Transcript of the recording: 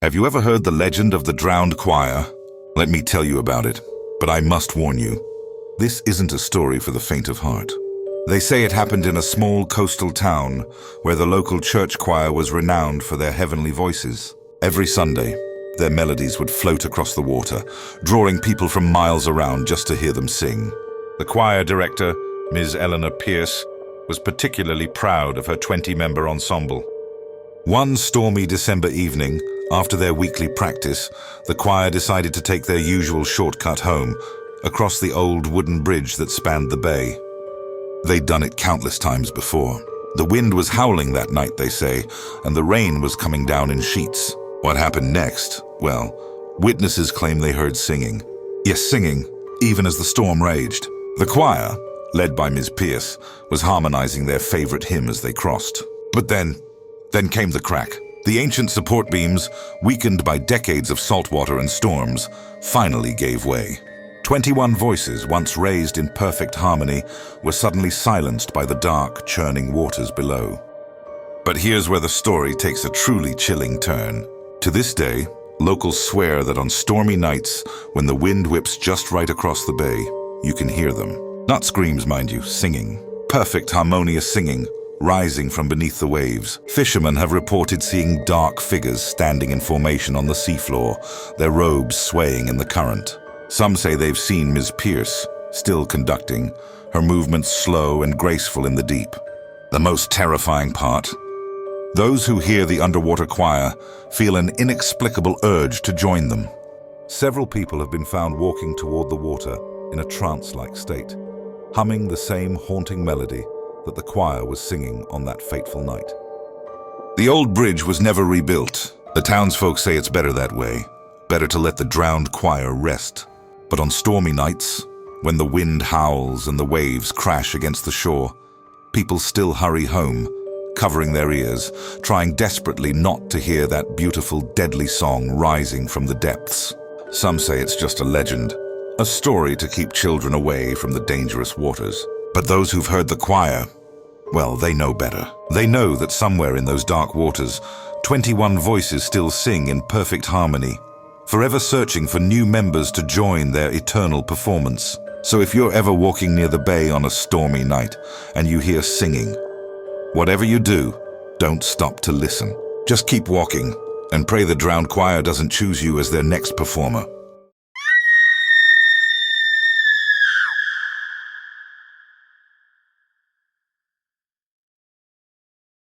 Have you ever heard the legend of the drowned choir? Let me tell you about it, but I must warn you, this isn't a story for the faint of heart. They say it happened in a small coastal town where the local church choir was renowned for their heavenly voices. Every Sunday, their melodies would float across the water, drawing people from miles around just to hear them sing. The choir director, Ms. Eleanor Pierce, was particularly proud of her 20-member ensemble. One stormy December evening, after their weekly practice, the choir decided to take their usual shortcut home, across the old wooden bridge that spanned the bay. They'd done it countless times before. The wind was howling that night, they say, and the rain was coming down in sheets. What happened next? Well, witnesses claim they heard singing. Yes, singing, even as the storm raged. The choir, led by Ms. Pierce, was harmonizing their favorite hymn as they crossed. But then came the crack. The ancient support beams, weakened by decades of saltwater and storms, finally gave way. 21 voices, once raised in perfect harmony, were suddenly silenced by the dark, churning waters below. But here's where the story takes a truly chilling turn. To this day, locals swear that on stormy nights, when the wind whips just right across the bay, you can hear them. Not screams, mind you, singing. Perfect, harmonious singing, rising from beneath the waves. Fishermen have reported seeing dark figures standing in formation on the seafloor, their robes swaying in the current. Some say they've seen Ms. Pierce, still conducting, her movements slow and graceful in the deep. The most terrifying part: those who hear the underwater choir feel an inexplicable urge to join them. Several people have been found walking toward the water in a trance-like state, humming the same haunting melody that the choir was singing on that fateful night. The old bridge was never rebuilt. The townsfolk say it's better that way, better to let the drowned choir rest. But on stormy nights, when the wind howls and the waves crash against the shore, people still hurry home, covering their ears, trying desperately not to hear that beautiful, deadly song rising from the depths. Some say it's just a legend, a story to keep children away from the dangerous waters. But those who've heard the choir, well, they know better. They know that somewhere in those dark waters, 21 voices still sing in perfect harmony, forever searching for new members to join their eternal performance. So if you're ever walking near the bay on a stormy night and you hear singing, whatever you do, don't stop to listen. Just keep walking and pray the drowned choir doesn't choose you as their next performer.